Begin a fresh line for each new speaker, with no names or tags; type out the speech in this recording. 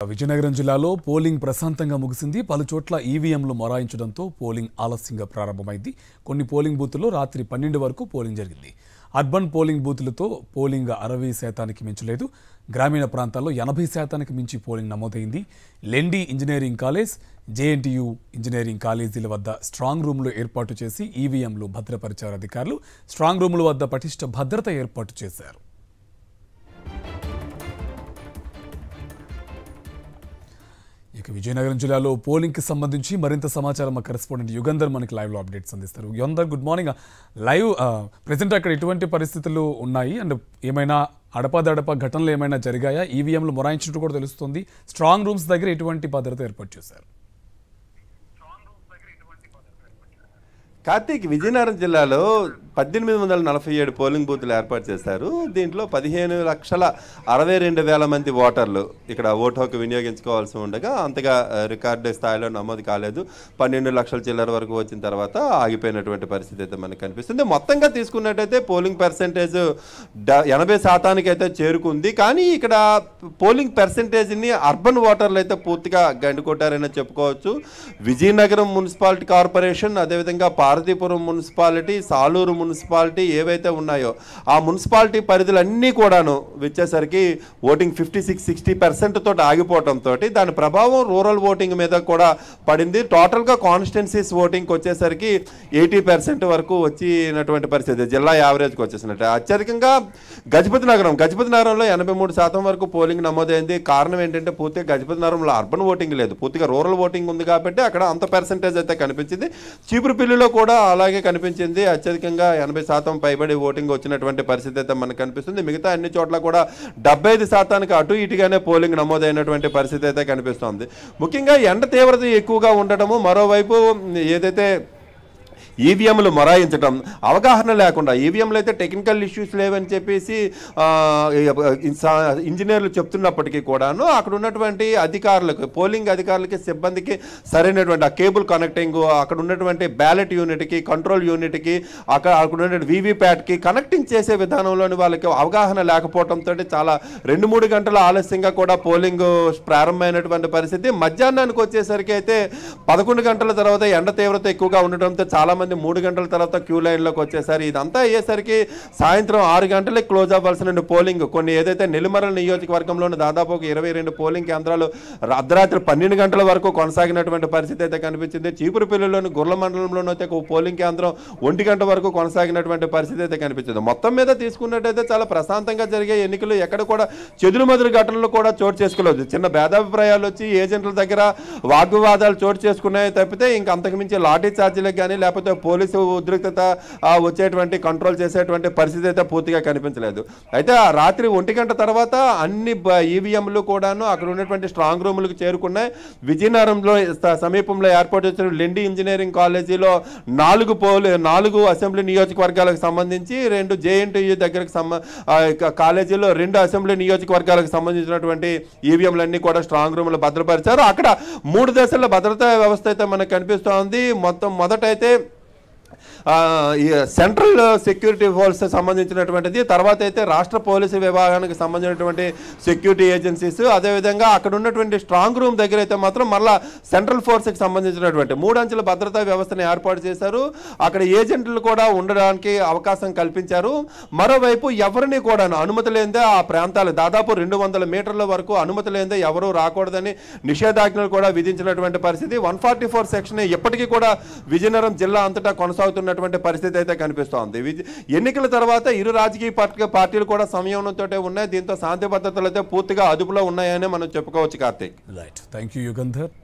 విజయనగరం జిల్లాలో పోలింగ్ ప్రశాంతంగా ముగిసింది. పలు చోట్ల ఈవీఎంలు మొరాయించడంతో పోలింగ్ ఆలస్యంగా ప్రారంభమైంది. కొన్ని పోలింగ్ బూతుల్లో రాత్రి 12 వరకు పోలింగ్ జరిగింది. అర్బన్ పోలింగ్ బూతులతో పోలింగ్ 60% మించలేదు. గ్రామీణ ప్రాంతాల్లో 80% మించి పోలింగ్ నమోదైంది. లెండి ఇంజనీరింగ్ కాలేజ్, జేఎన్టీయూ ఇంజనీరింగ్ కాలేజీల వద్ద స్ట్రాంగ్ రూమ్లు ఏర్పాటు చేసి ఈవీఎంలు భద్రపరిచారు అధికారులు. స్ట్రాంగ్ రూముల వద్ద పటిష్ట భద్రత ఏర్పాటు చేశారు. ఇక విజయనగరం జిల్లాలో పోలింగ్కి సంబంధించి మరింత సమాచారం మా కరెస్పాండెంట్ యుగంధర్ మనకి లైవ్లో అప్డేట్స్ అందిస్తారు. Yugandhar, good morning. Live present అక్కడ ఎటువంటి పరిస్థితులు ఉన్నాయి అండ్ ఏమైనా అడపాదడప ఘటనలు ఏమైనా జరిగాయా? ఈవీఎంలు మొరాయించినట్టు కూడా తెలుస్తుంది. స్ట్రాంగ్ రూమ్స్ దగ్గర ఎటువంటి భద్రత ఏర్పాటు చేశారు?
కార్తీక్, విజయనగరం జిల్లాలో 1847 పోలింగ్ బూతులు ఏర్పాటు చేశారు. దీంట్లో 15,62,000 మంది ఓటర్లు ఇక్కడ ఓటు హక్కు వినియోగించుకోవాల్సి ఉండగా అంతగా రికార్డు స్థాయిలో నమోదు కాలేదు. 12 లక్షల చిల్లర వరకు వచ్చిన తర్వాత ఆగిపోయినటువంటి పరిస్థితి అయితే మనకు కనిపిస్తుంది. మొత్తంగా తీసుకున్నట్టయితే పోలింగ్ పర్సెంటేజ్ 80% అయితే చేరుకుంది. కానీ ఇక్కడ పోలింగ్ పర్సెంటేజ్ని అర్బన్ ఓటర్లు అయితే పూర్తిగా గండుకొట్టారని చెప్పుకోవచ్చు. విజయనగరం మున్సిపాలిటీ కార్పొరేషన్, అదేవిధంగా పార్వతీపురం మున్సిపాలిటీ, సాలూరు మున్సిపాలిటీ ఏవైతే ఉన్నాయో ఆ మున్సిపాలిటీ పరిధులన్నీ కూడాను వచ్చేసరికి ఓటింగ్ 56-60% తోటి ఆగిపోవడంతో దాని ప్రభావం రూరల్ ఓటింగ్ మీద కూడా పడింది. టోటల్గా కాన్స్టిట్యున్సీస్ ఓటింగ్కి వచ్చేసరికి 80% వరకు వచ్చినటువంటి పరిస్థితి, జిల్లా యావరేజ్కి వచ్చేసినట్టు. అత్యధికంగా గజపతి నగరంలో 83% వరకు పోలింగ్ నమోదైంది. కారణం ఏంటంటే పూర్తిగా గజపతి నగరంలో అర్బన్ ఓటింగ్ లేదు, పూర్తిగా రూరల్ ఓటింగ్ ఉంది కాబట్టి అక్కడ అంత పర్సెంటేజ్ అయితే కనిపించింది. చీపురుపల్లిలో కూడా అలాగే కనిపించింది. అత్యధికంగా 80% పైబడి ఓటింగ్ వచ్చినటువంటి పరిస్థితి అయితే మనకు కనిపిస్తుంది. మిగతా అన్ని చోట్ల కూడా 75% అటు ఇటుగానే పోలింగ్ నమోదైనటువంటి పరిస్థితి అయితే కనిపిస్తుంది. ముఖ్యంగా ఎండ తీవ్రత ఎక్కువగా ఉండటము, మరోవైపు ఏదైతే ఈవీఎంలు మొరాయించడం, అవగాహన లేకుండా ఈవీఎంలు అయితే టెక్నికల్ ఇష్యూస్ లేవని చెప్పేసి ఇంజనీర్లు చెప్తున్నప్పటికీ కూడాను అక్కడ ఉన్నటువంటి అధికారులకు, పోలింగ్ అధికారులకి, సిబ్బందికి సరైనటువంటి ఆ కేబుల్ కనెక్టింగ్, అక్కడ ఉన్నటువంటి బ్యాలెట్ యూనిట్కి, కంట్రోల్ యూనిట్కి, అక్కడ ఉన్నటువంటి వీవీప్యాట్కి కనెక్టింగ్ చేసే విధానంలోని వాళ్ళకి అవగాహన లేకపోవడంతో చాలా 2-3 గంటల ఆలస్యంగా కూడా పోలింగ్ ప్రారంభమైనటువంటి పరిస్థితి. మధ్యాహ్నానికి వచ్చేసరికి అయితే 11 గంటల తర్వాత ఎండ తీవ్రత ఎక్కువగా ఉండటంతో చాలామంది 3 గంటల తర్వాత క్యూ లైన్లోకి వచ్చేసారు. ఇదంతా అయ్యేసరికి సాయంత్రం 6 గంటలకు క్లోజ్ అవ్వాల్సిన పోలింగ్, కొన్ని ఏదైతే నెల్లిమర్ల నియోజకవర్గంలోని దాదాపు 22 పోలింగ్ కేంద్రాలు అర్ధరాత్రి 12 గంటల వరకు కొనసాగినటువంటి పరిస్థితి అయితే కనిపించింది. చీపురుపల్లిలోని గుర్ల మండలంలోనూ అయితే ఒక పోలింగ్ కేంద్రం 1 గంట వరకు కొనసాగినటువంటి పరిస్థితి అయితే కనిపించింది. మొత్తం మీద తీసుకున్నట్టయితే చాలా ప్రశాంతంగా జరిగే ఎన్నికలు, ఎక్కడ కూడా చెదురుమదురు ఘటనలు కూడా చోటు చేసుకోలేదు. చిన్న భేదాభిప్రాయాలు వచ్చి ఏజెంట్ల దగ్గర వాగ్వివాదాలు చోటు చేసుకున్నాయి తప్పితే ఇంకా అంతకుమించి లాఠీ ఛార్జీలకు కానీ లేకపోతే పోలీసు ఉద్రిక్తత వచ్చేటువంటి కంట్రోల్ చేసేటువంటి పరిస్థితి అయితే పూర్తిగా కనిపించలేదు. అయితే ఆ రాత్రి 1 గంట తర్వాత అన్ని ఈవీఎంలు కూడాను అక్కడ ఉన్నటువంటి స్ట్రాంగ్ రూములకు చేరుకున్నాయి. విజయనగరంలో సమీపంలో ఏర్పాటు చేసిన లెండి ఇంజనీరింగ్ కాలేజీలో 4 అసెంబ్లీ నియోజకవర్గాలకు సంబంధించి, 2 జేఎన్టీయూ దగ్గరకు కాలేజీలో 2 అసెంబ్లీ నియోజకవర్గాలకు సంబంధించినటువంటి ఈవీఎంలన్నీ కూడా స్ట్రాంగ్ రూములు భద్రపరిచారు. అక్కడ 3 దశల భద్రతా వ్యవస్థ అయితే మనకు కనిపిస్తోంది. మొదటైతే సెంట్రల్ సెక్యూరిటీ ఫోర్స్ సంబంధించినటువంటిది, తర్వాత అయితే రాష్ట్ర పోలీసు విభాగానికి సంబంధించినటువంటి సెక్యూరిటీ ఏజెన్సీస్, అదేవిధంగా అక్కడ ఉన్నటువంటి స్ట్రాంగ్ రూమ్ దగ్గర అయితే మాత్రం మళ్ళా సెంట్రల్ ఫోర్స్కి సంబంధించినటువంటి 3 అంచెల భద్రతా వ్యవస్థను ఏర్పాటు చేశారు. అక్కడ ఏజెంట్లు కూడా ఉండడానికి అవకాశం కల్పించారు. మరోవైపు ఎవరిని కూడా అనుమతి లేదే ఆ ప్రాంతాలు దాదాపు 200 మీటర్ల వరకు అనుమతి లేదే ఎవరూ రాకూడదని నిషేధాజ్ఞలు కూడా విధించినటువంటి పరిస్థితి. 144 సెక్షన్ ఇప్పటికీ కూడా విజయనగరం జిల్లా అంతటా కొనసాగుతున్నటువంటి పరిస్థితి అయితే కనిపిస్తోంది. ఎన్నికల తర్వాత ఇరు రాజకీయ పార్టీలు కూడా సంయమనంతో ఉన్నాయి. దీంతో శాంతి భద్రతలు అయితే పూర్తిగా అదుపులో ఉన్నాయని మనం చెప్పుకోవచ్చు. Karthik,
right, thank you Yugandhar.